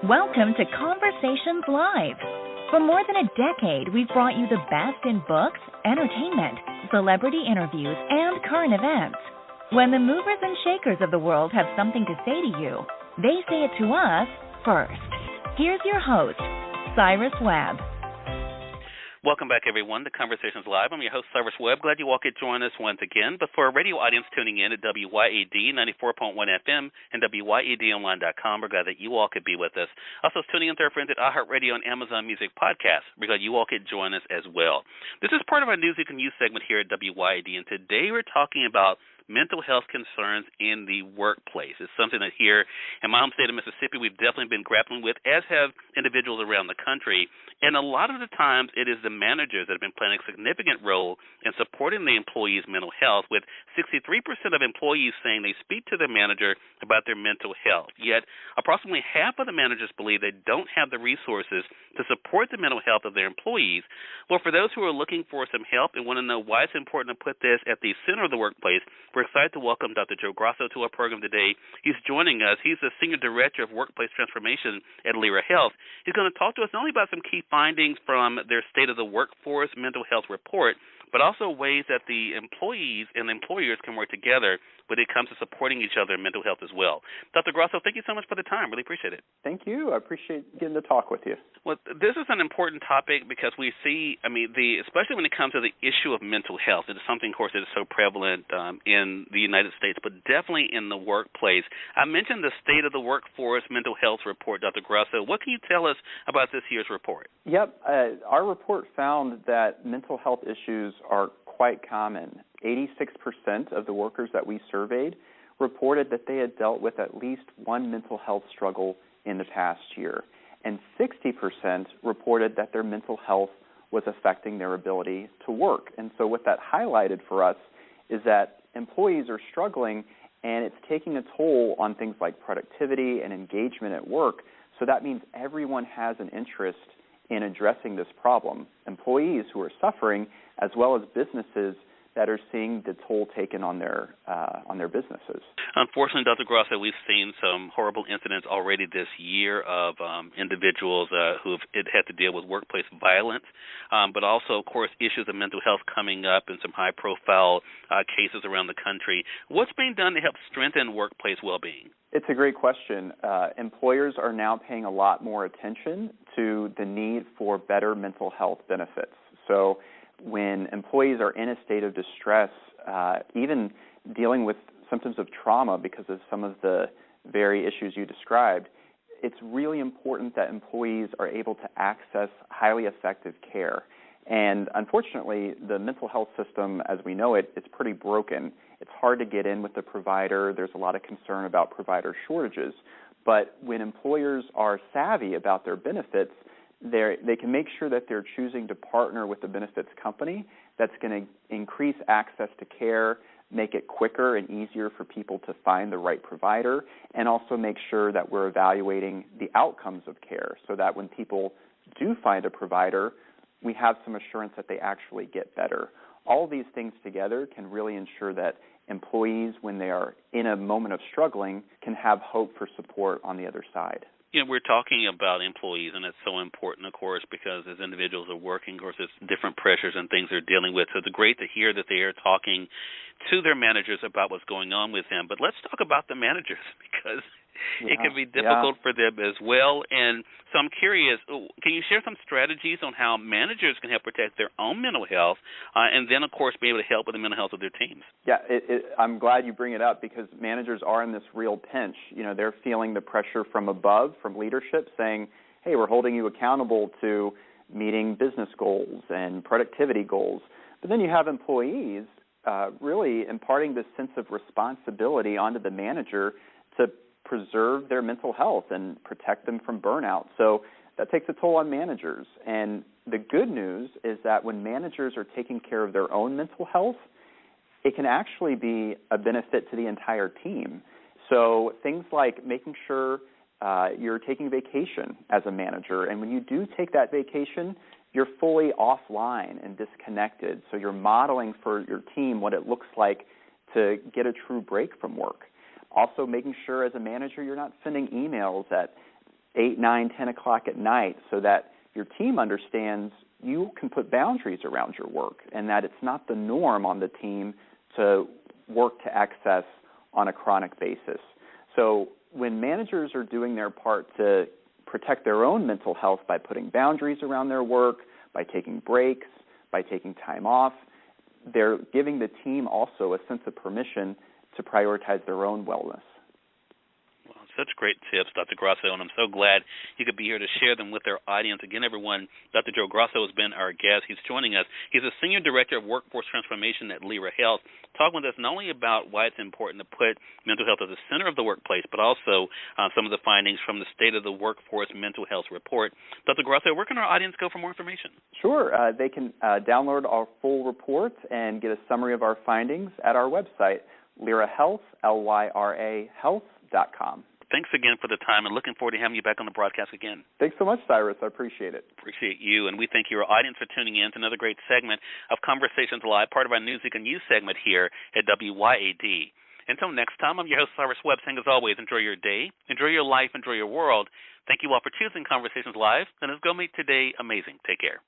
Welcome to Conversations Live. For more than a decade, we've brought you the best in books, entertainment, celebrity interviews, and current events. When the movers and shakers of the world have something to say to you, they say it to us first. Here's your host, Cyrus Webb. Welcome back, everyone, to Conversations Live. I'm your host, Cyrus Webb. Glad you all could join us once again. But for our radio audience tuning in at WYAD 94.1 FM and WYADonline.com, we're glad that you all could be with us. Also, tuning in to our friends at iHeartRadio and Amazon Music Podcasts. We're glad you all could join us as well. This is part of our News You Can Use segment here at WYAD, and today we're talking about mental health concerns in the workplace. It's something that here in my home state of Mississippi we've definitely been grappling with, as have individuals around the country. And a lot of the times it is the managers that have been playing a significant role in supporting the employees' mental health, with 63% of employees saying they speak to their manager about their mental health. Yet approximately half of the managers believe they don't have the resources to support the mental health of their employees. Well, for those who are looking for some help and want to know why it's important to put this at the center of the workplace, we're excited to welcome Dr. Joe Grasso to our program today. He's joining us. He's the Senior Director of Workplace Transformation at Lyra Health. He's going to talk to us not only about some key findings from their State of the Workforce Mental Health Report, but also ways that the employees and the employers can work together when it comes to supporting each other in mental health as well. Dr. Grasso, thank you so much for the time. Really appreciate it. Thank you. I appreciate getting to talk with you. Well, this is an important topic because we see, especially when it comes to the issue of mental health, it is something, of course, that is so prevalent in the United States, but definitely in the workplace. I mentioned the State of the Workforce Mental Health Report, Dr. Grasso. What can you tell us about this year's report? Yep. Our report found that mental health issues are quite common. 86% of the workers that we surveyed reported that they had dealt with at least one mental health struggle in the past year. And 60% reported that their mental health was affecting their ability to work. And so what that highlighted for us is that employees are struggling, and it's taking a toll on things like productivity and engagement at work. So that means everyone has an interest in addressing this problem. Employees who are suffering, as well as businesses that are seeing the toll taken on their businesses. Unfortunately, Dr. Grasso, we've seen some horrible incidents already this year of individuals who've had to deal with workplace violence, but also, of course, issues of mental health coming up in some high-profile cases around the country. What's being done to help strengthen workplace well-being? It's a great question. Employers are now paying a lot more attention to the need for better mental health benefits. So when employees are in a state of distress, even dealing with symptoms of trauma because of some of the very issues you described, it's really important that employees are able to access highly effective care. And unfortunately, the mental health system, as we know it, it's pretty broken. It's hard to get in with the provider. There's a lot of concern about provider shortages. But when employers are savvy about their benefits, they can make sure that they're choosing to partner with a benefits company that's going to increase access to care, make it quicker and easier for people to find the right provider, and also make sure that we're evaluating the outcomes of care so that when people do find a provider, we have some assurance that they actually get better. All of these things together can really ensure that employees, when they are in a moment of struggling, can have hope for support on the other side. You know, we're talking about employees, and it's so important, of course, because as individuals are working, of course, there's different pressures and things they're dealing with. So it's great to hear that they are talking to their managers about what's going on with them. But let's talk about the managers, because it can be difficult for them as well. And so I'm curious, can you share some strategies on how managers can help protect their own mental health and then, of course, be able to help with the mental health of their teams? Yeah, I'm glad you bring it up because managers are in this real pinch. You know, they're feeling the pressure from above, from leadership, saying, hey, we're holding you accountable to meeting business goals and productivity goals. But then you have employees really imparting this sense of responsibility onto the manager to preserve their mental health and protect them from burnout. So that takes a toll on managers. And the good news is that when managers are taking care of their own mental health, it can actually be a benefit to the entire team. So things like making sure you're taking vacation as a manager, and when you do take that vacation, you're fully offline and disconnected. So you're modeling for your team what it looks like to get a true break from work. Also making sure as a manager you're not sending emails at 8, 9, 10 o'clock at night so that your team understands you can put boundaries around your work and that it's not the norm on the team to work to excess on a chronic basis. So when managers are doing their part to protect their own mental health by putting boundaries around their work, by taking breaks, by taking time off, they're giving the team also a sense of permission to prioritize their own wellness. Well, such great tips, Dr. Grasso, and I'm so glad you could be here to share them with our audience. Again, everyone, Dr. Joe Grasso has been our guest. He's joining us. He's a Senior Director of Workforce Transformation at Lyra Health, talking with us not only about why it's important to put mental health at the center of the workplace, but also some of the findings from the State of the Workforce Mental Health Report. Dr. Grasso, where can our audience go for more information? Sure. They can download our full report and get a summary of our findings at our website, Lyra Health, Lyra Health.com. Thanks again for the time, and looking forward to having you back on the broadcast again. Thanks so much, Cyrus. I appreciate it. Appreciate you, and we thank your audience for tuning in to another great segment of Conversations Live, part of our Newsweek and News segment here at WYAD. Until next time, I'm your host, Cyrus Webb, saying as always, enjoy your day, enjoy your life, enjoy your world. Thank you all for choosing Conversations Live, and let's go make today amazing. Take care.